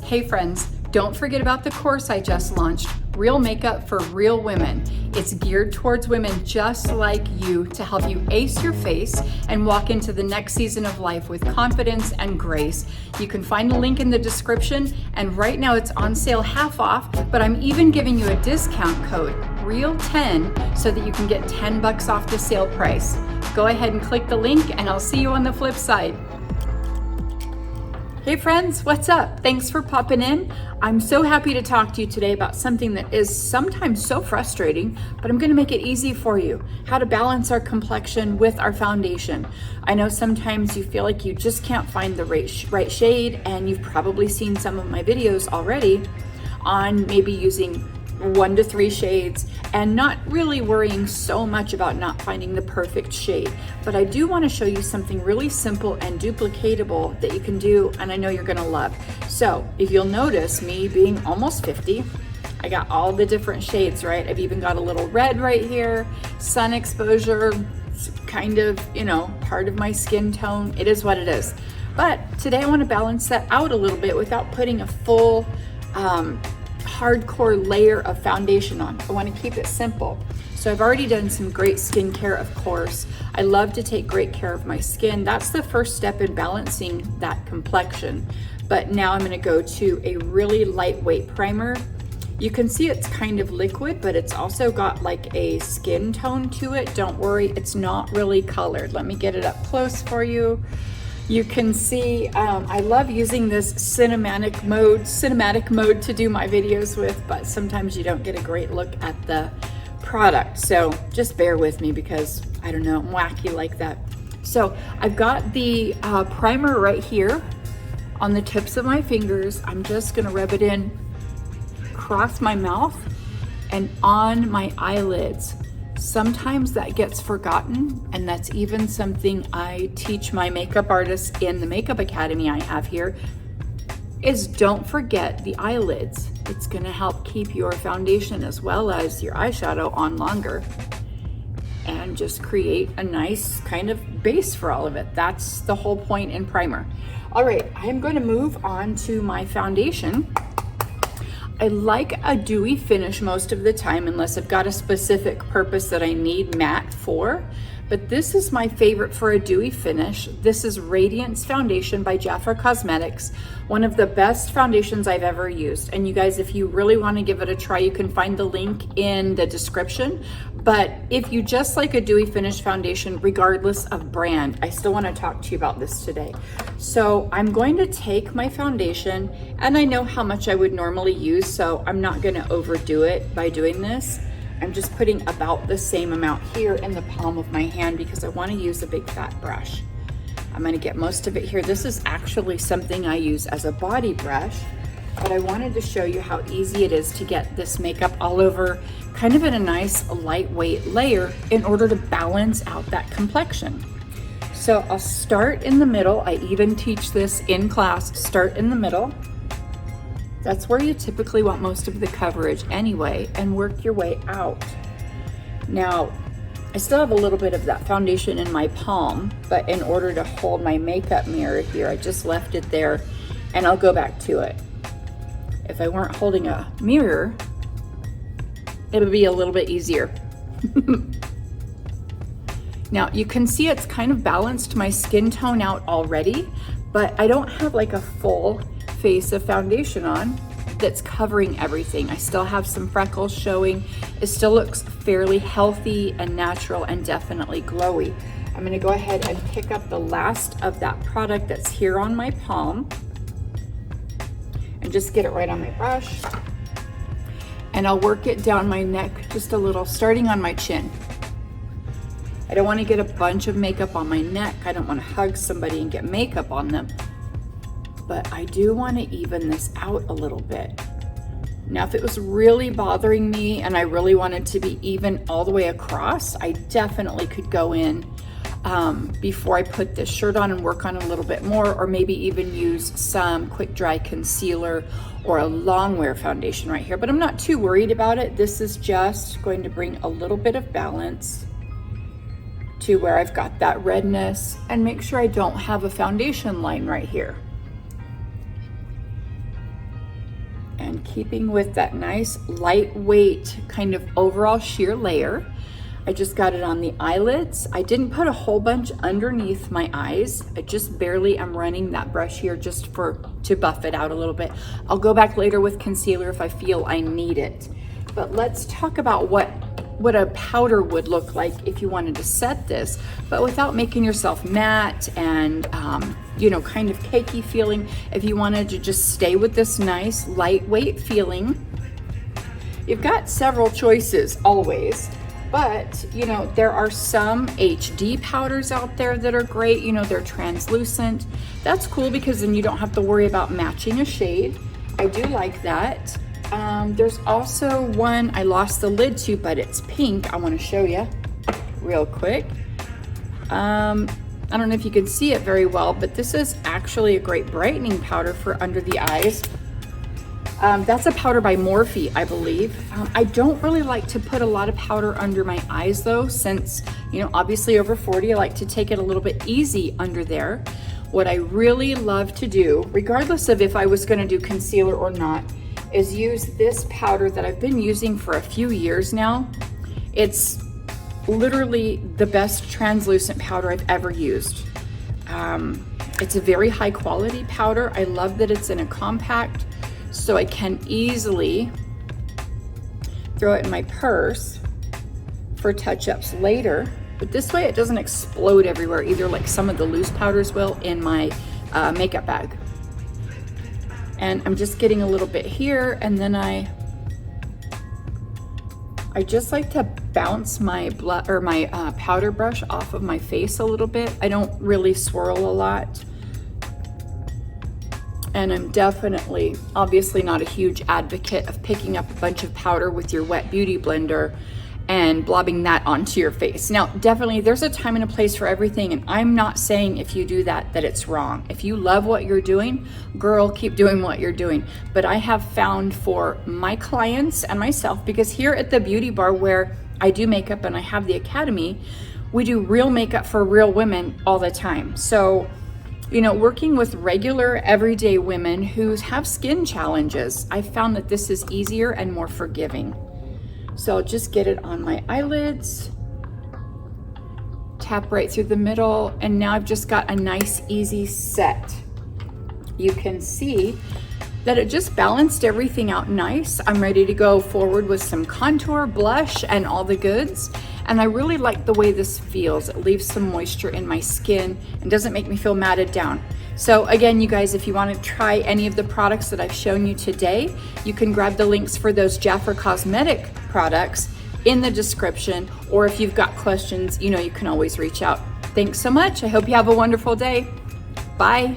Hey friends, don't forget about the course I just launched, Real Makeup for Real Women. It's geared towards women just like you to help you ace your face and walk into the next season of life with confidence and grace. You can find the link in the description, and right now it's on sale half off, but I'm even giving you a discount code, REAL10, so that you can get $10 off the sale price. Go ahead and click the link and I'll see you on the flip side. Hey friends, what's up? Thanks for popping in. I'm so happy to talk to you today about something that is sometimes so frustrating, but I'm gonna make it easy for you. How to balance our complexion with our foundation. I know sometimes you feel like you just can't find the right shade, and you've probably seen some of my videos already on maybe using 1 to 3 shades and not really worrying so much about not finding the perfect shade. But I do want to show you something really simple and duplicatable that you can do, and I know you're gonna love. So if you'll notice, me being almost 50, I got all the different shades, right? I've even got a little red right here, sun exposure, it's kind of, part of my skin tone. It is what it is. But today I want to balance that out a little bit without putting a full, hardcore layer of foundation on. I want to keep it simple. So I've already done some great skincare, of course. I love to take great care of my skin. That's the first step in balancing that complexion. But now I'm going to go to a really lightweight primer. You can see it's kind of liquid, but it's also got like a skin tone to it. Don't worry, it's not really colored. Let me get it up close for you. You can see, I love using this cinematic mode to do my videos with, but sometimes you don't get a great look at the product. So just bear with me because, I don't know, I'm wacky like that. So I've got the primer right here on the tips of my fingers. I'm just gonna rub it in across my mouth and on my eyelids. Sometimes that gets forgotten, and that's even something I teach my makeup artists in the makeup academy I have here, is don't forget the eyelids. It's gonna help keep your foundation as well as your eyeshadow on longer and just create a nice kind of base for all of it. That's the whole point in primer. All right, I'm gonna move on to my foundation. I like a dewy finish most of the time unless I've got a specific purpose that I need matte for, but this is my favorite for a dewy finish. This is Radiance foundation by Jafra Cosmetics, one of the best foundations I've ever used. And you guys, if you really want to give it a try, you can find the link in the description. But if you just like a dewy finish foundation, regardless of brand, I still want to talk to you about this today. So I'm going to take my foundation, and I know how much I would normally use, so I'm not going to overdo it by doing this. I'm just putting about the same amount here in the palm of my hand because I want to use a big fat brush. I'm going to get most of it here. This is actually something I use as a body brush, but I wanted to show you how easy it is to get this makeup all over, kind of in a nice lightweight layer in order to balance out that complexion. So I'll start in the middle. I even teach this in class, start in the middle. That's where you typically want most of the coverage anyway, and work your way out. Now, I still have a little bit of that foundation in my palm, but in order to hold my makeup mirror here, I just left it there, and I'll go back to it. If I weren't holding a mirror, it would be a little bit easier. Now, you can see it's kind of balanced my skin tone out already, but I don't have like a full face of foundation on that's covering everything. I still have some freckles showing. It still looks fairly healthy and natural and definitely glowy. I'm gonna go ahead and pick up the last of that product that's here on my palm and just get it right on my brush. And I'll work it down my neck just a little, starting on my chin. I don't want to get a bunch of makeup on my neck. I don't want to hug somebody and get makeup on them. But I do want to even this out a little bit. Now, if it was really bothering me and I really wanted to be even all the way across, I definitely could go in before I put this shirt on and work on a little bit more, or maybe even use some quick dry concealer or a long wear foundation right here. But I'm not too worried about it. This is just going to bring a little bit of balance to where I've got that redness and make sure I don't have a foundation line right here. And keeping with that nice lightweight kind of overall sheer layer, I just got it on the eyelids. I didn't put a whole bunch underneath my eyes. I just barely am running that brush here just to buff it out a little bit. I'll go back later with concealer if I feel I need it. But let's talk about what a powder would look like if you wanted to set this, but without making yourself matte and you know, kind of cakey feeling. If you wanted to just stay with this nice lightweight feeling, you've got several choices always. But, you know, there are some HD powders out there that are great. You know, they're translucent. That's cool because then you don't have to worry about matching a shade. I do like that. There's also one I lost the lid to, but it's pink. I want to show you real quick. I don't know if you can see it very well, but this is actually a great brightening powder for under the eyes. That's a powder by Morphe, I believe. I don't really like to put a lot of powder under my eyes though, since, you know, obviously over 40, I like to take it a little bit easy under there. What I really love to do, regardless of if I was gonna do concealer or not, is use this powder that I've been using for a few years now. It's literally the best translucent powder I've ever used. It's a very high quality powder. I love that it's in a compact, so I can easily throw it in my purse for touch-ups later. But this way it doesn't explode everywhere either, like some of the loose powders will in my makeup bag. And I'm just getting a little bit here, and then I just like to bounce my powder brush off of my face a little bit. I don't really swirl a lot. And I'm definitely, obviously not a huge advocate of picking up a bunch of powder with your wet beauty blender and blobbing that onto your face. Now, definitely there's a time and a place for everything, and I'm not saying if you do that it's wrong. If you love what you're doing, girl, keep doing what you're doing. But I have found for my clients and myself, because here at the Beauty Bar where I do makeup and I have the academy, we do real makeup for real women all the time. So, you know, working with regular everyday women who have skin challenges, I found that this is easier and more forgiving. So I'll just get it on my eyelids, tap right through the middle, and now I've just got a nice easy set. You can see that it just balanced everything out nice. I'm ready to go forward with some contour, blush, and all the goods. And I really like the way this feels. It leaves some moisture in my skin and doesn't make me feel matted down. So again, you guys, if you want to try any of the products that I've shown you today, you can grab the links for those Jafra Cosmetic products in the description, or if you've got questions, you know, you can always reach out. Thanks so much. I hope you have a wonderful day. Bye.